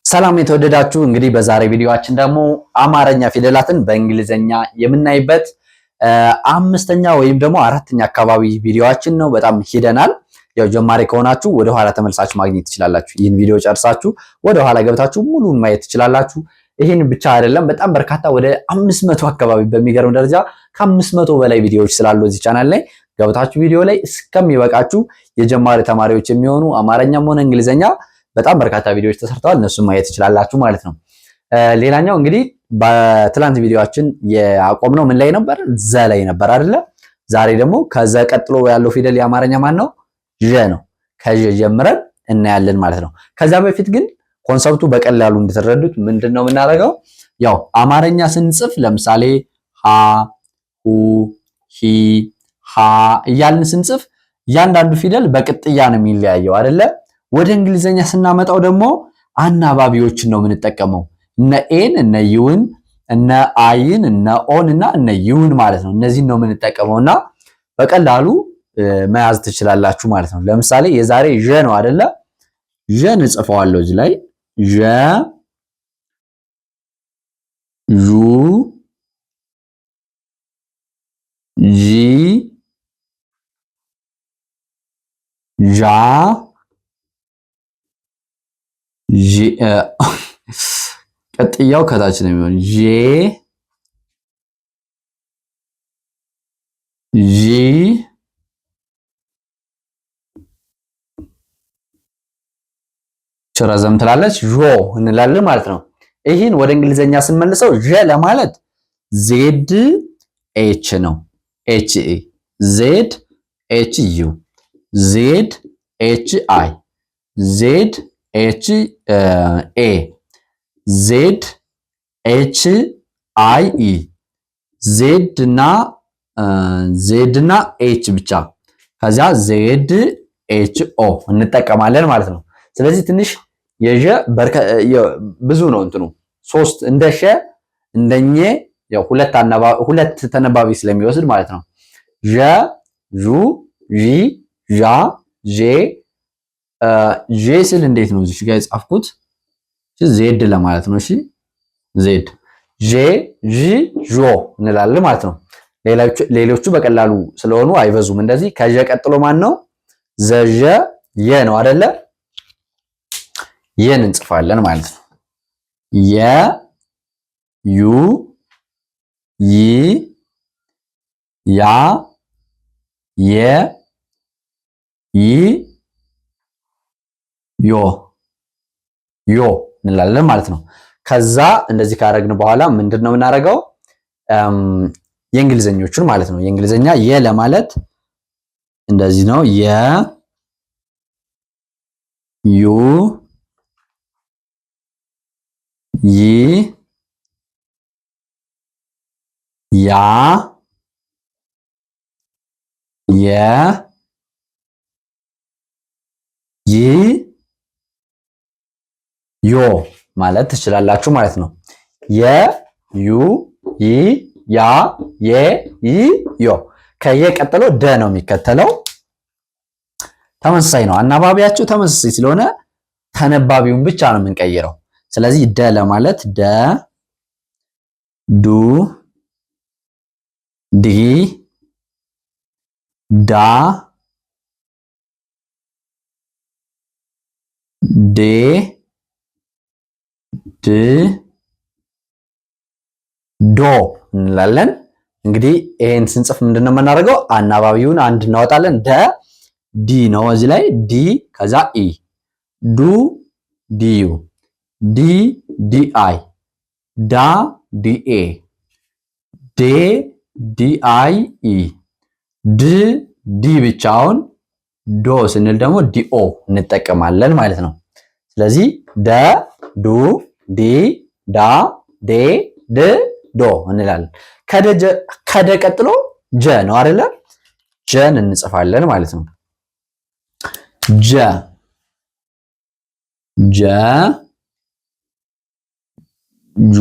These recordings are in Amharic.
ሰላም የተወደዳችሁ እንግዲህ በዛሬ ቪዲዮአችን ደግሞ አማርኛ ፊደላትን በእንግሊዘኛ የምናይበት አምስተኛ ወይም ደግሞ አራተኛ አካባቢ ቪዲዮአችን ነው። በጣም ሂደናል። ያው ጀማሪ ከሆናችሁ ወደ ኋላ ተመልሳችሁ ማግኘት ትችላላችሁ። ይህን ቪዲዮ ጨርሳችሁ ወደ ኋላ ገብታችሁ ሙሉን ማየት ትችላላችሁ። ይህን ብቻ አይደለም፣ በጣም በርካታ ወደ 500 አካባቢ በሚገርም ደረጃ ከ500 በላይ ቪዲዮዎች ስላሉ እዚህ ቻናል ላይ ገብታችሁ ቪዲዮ ላይ እስከሚበቃችሁ የጀማሪ ተማሪዎች የሚሆኑ አማርኛም ሆነ እንግሊዘኛ በጣም በርካታ ቪዲዮዎች ተሰርተዋል። እነሱን ማየት ትችላላችሁ ማለት ነው። ሌላኛው እንግዲህ በትላንት ቪዲዮአችን ያቆምነው ምን ላይ ነበር? ዘ ላይ ነበር አይደለ? ዛሬ ደግሞ ከዘ ቀጥሎ ያለው ፊደል የአማርኛ ማን ነው? ዠ ነው። ከዠ ጀምረን እናያለን ማለት ነው። ከዛ በፊት ግን ኮንሰፕቱ በቀላሉ እንድትረዱት ምንድነው የምናደርገው? ያው አማርኛ ስንጽፍ ለምሳሌ ሀ፣ ሁ፣ ሂ፣ ሃ እያልን ስንጽፍ እያንዳንዱ ፊደል በቅጥያ ነው የሚለያየው አይደለ? ወደ እንግሊዘኛ ስናመጣው ደግሞ አናባቢዎችን ነው የምንጠቀመው። እነ ኤን፣ እነ ዩን፣ እነ አይን፣ እነ ኦን እና እነ ዩን ማለት ነው። እነዚህን ነው የምንጠቀመውና በቀላሉ መያዝ ትችላላችሁ ማለት ነው። ለምሳሌ የዛሬ ዠ ነው አይደለ? ዠን እጽፈዋለሁ እዚህ ላይ ዠ፣ ዡ፣ ዢ፣ ዣ፣ ቀጥያው ከታች ነው የሚሆን ጄ፣ ጂ፣ ረዘም ትላለች ዦ እንላለን ማለት ነው። ይህን ወደ እንግሊዘኛ ስንመልሰው ዠ ለማለት ዜድ ኤች ነው። ኤች ኢ፣ ዜድ ኤች ዩ፣ ዜድ ኤች አይ፣ ዜድ ኤች ኤ፣ ዜድ ኤች አይ ኢ፣ ዜድ እና ኤች ብቻ ከዛ ዜድ ኤች ኦ እንጠቀማለን ማለት ነው። ስለዚህ ትንሽ የዠ ብዙ ነው እንትኑ ሶስት እንደ ሸ እንደኘ ያው ሁለት ተነባቢ ስለሚወስድ ማለት ነው። ዠ፣ ዡ፣ ዢ፣ ዣ፣ ዤ ጄ ስል እንዴት ነው እዚህ ጋር የጻፍኩት? ዜድ ለማለት ነው። እሺ ዜድ፣ ጄ፣ ዢ፣ ዦ እንላለን ማለት ነው። ሌሎቹ በቀላሉ ስለሆኑ አይበዙም። እንደዚህ ከዠ ቀጥሎ ማን ነው? ዘዠ የ ነው አይደለ? የን እንጽፋለን ማለት ነው። የ፣ ዩ፣ ይ፣ ያ፣ የ፣ ይ፣ ዮ እንላለን ማለት ነው። ከዛ እንደዚህ ካደረግን በኋላ ምንድነው የምናደርገው? የእንግሊዘኞቹን ማለት ነው። የእንግሊዘኛ የ ለማለት እንደዚህ ነው። የ፣ ዩ፣ ይ፣ ያ፣ የ፣ ይ፣ ዮ ማለት ትችላላችሁ ማለት ነው። የ፣ ዩ፣ ይ፣ ያ፣ የ፣ ይ፣ ዮ። ከየ ቀጥሎ ደ ነው የሚከተለው። ተመሳሳይ ነው። አናባቢያቸው ተመሳሳይ ስለሆነ ተነባቢውን ብቻ ነው የምንቀይረው። ስለዚህ ደ ለማለት ደ፣ ዱ፣ ዲ፣ ዳ፣ ዴ፣ ድ፣ ዶ እንላለን። እንግዲህ ይሄን ስንጽፍ ምንድነው የምናደርገው? አናባቢውን አንድ እናወጣለን። ደ ዲ ነው እዚህ ላይ ዲ፣ ከዛ ኢ፣ ዱ ዲዩ፣ ዲ ዲ አይ፣ ዳ ዲ ኤ፣ ዴ ዲ አይ ኢ፣ ድ ዲ ብቻውን፣ ዶ ስንል ደግሞ ዲኦ እንጠቀማለን ማለት ነው። ስለዚህ ደ፣ ዱ፣ ዲ፣ ዳ፣ ዴ፣ ድ፣ ዶ እንላለን። ከደ ቀጥሎ ጀ ነው አይደለ? ጀን እንጽፋለን ማለት ነው። ጀ፣ ጀ፣ ጁ፣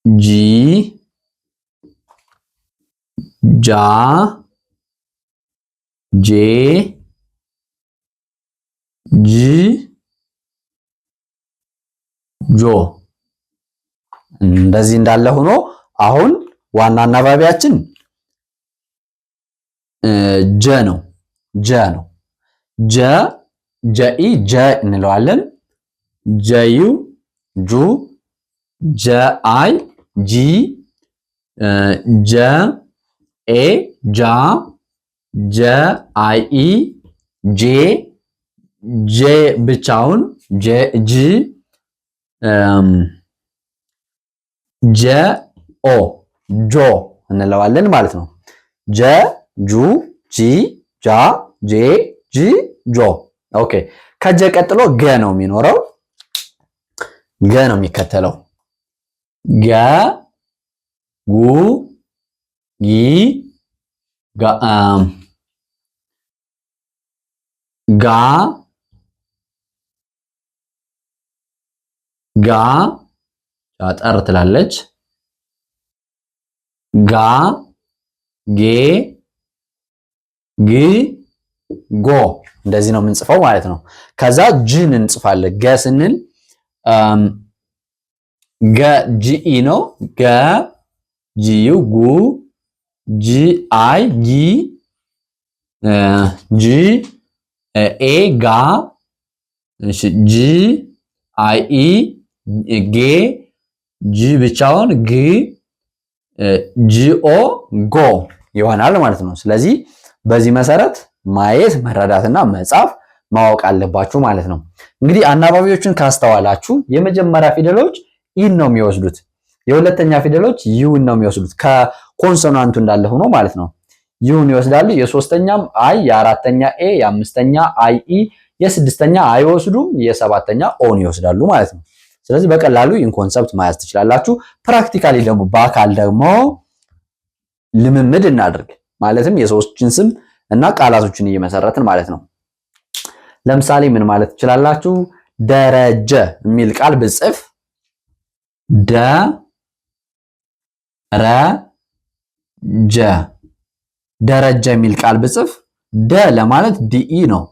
ጂ፣ ጃ፣ ጄ፣ ጂ፣ ጆ እንደዚህ እንዳለ ሆኖ አሁን ዋና አናባቢያችን ጀ ነው። ጀኢ ጀ እንለዋለን። ጀዩ ጁ፣ ጀአይ ጂ፣ ጀኤ ጃ፣ ጀአይኢ ጄ፣ ጄ ብቻውን ጂ፣ ጀኦ ጆ እንለዋለን ማለት ነው። ጀ ጁ ጂ ጃ ጄ ጂ ጆ። ኦኬ ከጀ ቀጥሎ ገ ነው የሚኖረው። ገ ነው የሚከተለው። ገ ጉ ጊ ጋ ጋ አጠር ትላለች። ጋ ጌ ግ ጎ እንደዚህ ነው የምንጽፈው ማለት ነው። ከዛ ጅን እንጽፋለን። ገ ስንል ገ ጂኢ ነው። ገ ጂዩ ጉ ጂ አይ ጊ ጂ ኤ ጋ ጂ አይ ኢ ጌ ጂ ብቻውን ግ ጂኦ ጎ ይሆናል ማለት ነው። ስለዚህ በዚህ መሰረት ማየት መረዳትና መጻፍ ማወቅ አለባችሁ ማለት ነው። እንግዲህ አናባቢዎችን ካስተዋላችሁ የመጀመሪያ ፊደሎች ኢን ነው የሚወስዱት፣ የሁለተኛ ፊደሎች ዩን ነው የሚወስዱት። ከኮንሶናንቱ እንዳለ ሆኖ ማለት ነው። ዩን ይወስዳሉ። የሶስተኛም አይ፣ የአራተኛ ኤ፣ የአምስተኛ አይ ኢ፣ የስድስተኛ አይወስዱም፣ የሰባተኛ ኦን ይወስዳሉ ማለት ነው። ስለዚህ በቀላሉ ኢን ኮንሰፕት ማያዝ ትችላላችሁ። ፕራክቲካሊ ደግሞ በአካል ደግሞ ልምምድ እናድርግ። ማለትም የሰዎችን ስም እና ቃላቶችን እየመሰረትን ማለት ነው። ለምሳሌ ምን ማለት ትችላላችሁ? ደረጀ የሚል ቃል ብጽፍ ደረጀ ደረጀ የሚል ቃል ብጽፍ ደ ለማለት ዲኢ ነው።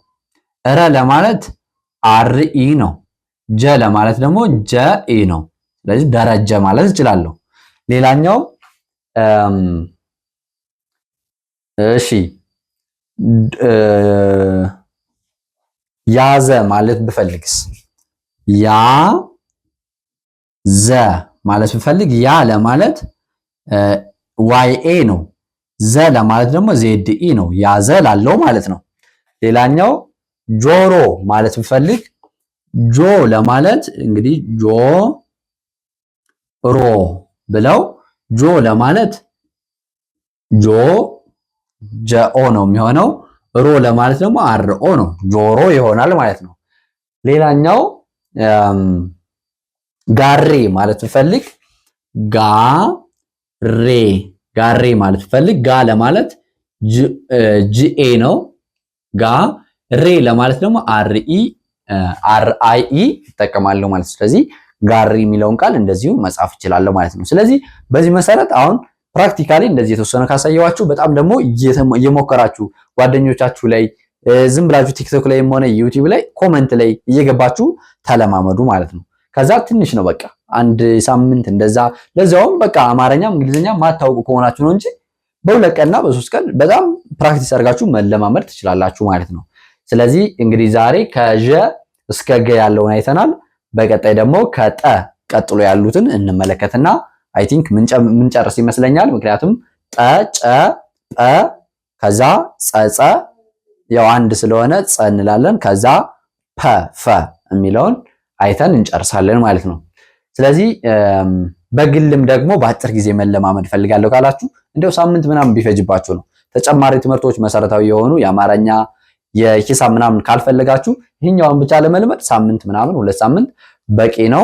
ረ ለማለት አርኢ ነው። ጀ ለማለት ደግሞ ጀኢ ነው። ስለዚህ ደረጀ ማለት እችላለሁ። ሌላኛው እሺ ያዘ ማለት ብፈልግስ? ያዘ ማለት ብፈልግ ያ ለማለት ዋይኤ ነው። ዘ ለማለት ደግሞ ዜድኢ ነው። ያዘ ላለው ማለት ነው። ሌላኛው ጆሮ ማለት ብፈልግ ጆ ለማለት እንግዲህ ጆሮ ብለው ጆ ለማለት ጆ ጀኦ ነው የሚሆነው። ሮ ለማለት ደግሞ አርኦ ነው፣ ጆሮ ይሆናል ማለት ነው። ሌላኛው ጋሬ ማለት ብፈልግ ጋሬ ማለት ብፈልግ ጋ ለማለት ጂኤ ነው። ጋ ሬ ለማለት ደግሞ አርአይኢ ይጠቀማለሁ ማለት ነው። ስለዚህ ጋሪ የሚለውን ቃል እንደዚሁ መጻፍ እችላለሁ ማለት ነው። ስለዚህ በዚህ መሰረት አሁን ፕራክቲካሊ እንደዚህ የተወሰነ ካሳየዋችሁ በጣም ደግሞ እየሞከራችሁ ጓደኞቻችሁ ላይ ዝም ብላችሁ ቲክቶክ ላይም ሆነ ዩቲዩብ ላይ ኮመንት ላይ እየገባችሁ ተለማመዱ ማለት ነው። ከዛ ትንሽ ነው በቃ አንድ ሳምንት እንደዛ፣ ለዛውም በቃ አማርኛም እንግሊዝኛም ማታውቁ ከሆናችሁ ነው እንጂ በሁለት ቀንና በሶስት ቀን በጣም ፕራክቲስ አድርጋችሁ መለማመድ ትችላላችሁ ማለት ነው። ስለዚህ እንግዲህ ዛሬ ከዠ እስከ ገ ያለውን አይተናል። በቀጣይ ደግሞ ከጠ ቀጥሎ ያሉትን እንመለከትና አይ ቲንክ ምንጨርስ ይመስለኛል። ምክንያቱም ጠ፣ ጨ፣ ጰ ከዛ ጸጸ ያው አንድ ስለሆነ ጸ እንላለን። ከዛ ፐ፣ ፈ የሚለውን አይተን እንጨርሳለን ማለት ነው። ስለዚህ በግልም ደግሞ በአጭር ጊዜ መለማመድ ፈልጋለሁ ካላችሁ እንደው ሳምንት ምናምን ቢፈጅባችሁ ነው። ተጨማሪ ትምህርቶች መሰረታዊ የሆኑ የአማርኛ የሂሳብ ምናምን ካልፈለጋችሁ ይህኛውን ብቻ ለመልመድ ሳምንት ምናምን 2 ሳምንት በቂ ነው።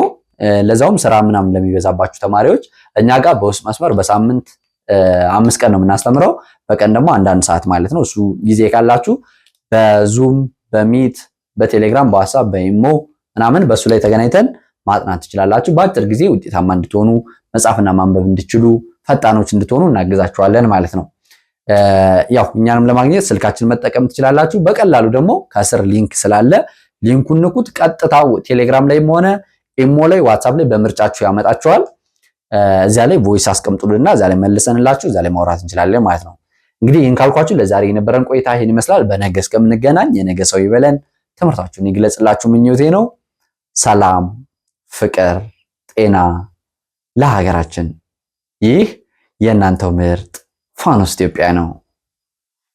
ለዛውም ስራ ምናምን ለሚበዛባችሁ ተማሪዎች እኛ ጋር በውስጥ መስመር በሳምንት 5 ቀን ነው የምናስተምረው። በቀን ደግሞ 1 ሰዓት ማለት ነው። እሱ ጊዜ ካላችሁ በዙም በሚት በቴሌግራም በዋትስአፕ በኢሞ ምናምን በሱ ላይ ተገናኝተን ማጥናት ትችላላችሁ። በአጭር ጊዜ ውጤታማ እንድትሆኑ መጻፍና ማንበብ እንድትችሉ ፈጣኖች እንድትሆኑ እናግዛችኋለን ማለት ነው። ያው እኛንም ለማግኘት ስልካችን መጠቀም ትችላላችሁ። በቀላሉ ደግሞ ከስር ሊንክ ስላለ ሊንኩን ንኩት። ቀጥታ ቴሌግራም ላይም ሆነ ኢሞ ላይ ዋትስአፕ ላይ በምርጫችሁ ያመጣችኋል። እዚያ ላይ ቮይስ አስቀምጡልና እዚያ ላይ መልሰንላችሁ እዚያ ላይ ማውራት እንችላለን ማለት ነው። እንግዲህ ይህን ካልኳችሁ ለዛሬ የነበረን ቆይታ ይህን ይመስላል። በነገ እስከምንገናኝ የነገ ሰው ይበለን። ትምህርታችሁን ይግለጽላችሁ ምኞቴ ነው። ሰላም፣ ፍቅር፣ ጤና ለሀገራችን። ይህ የእናንተው ምርጥ ፋኖስ ኢትዮጵያ ነው።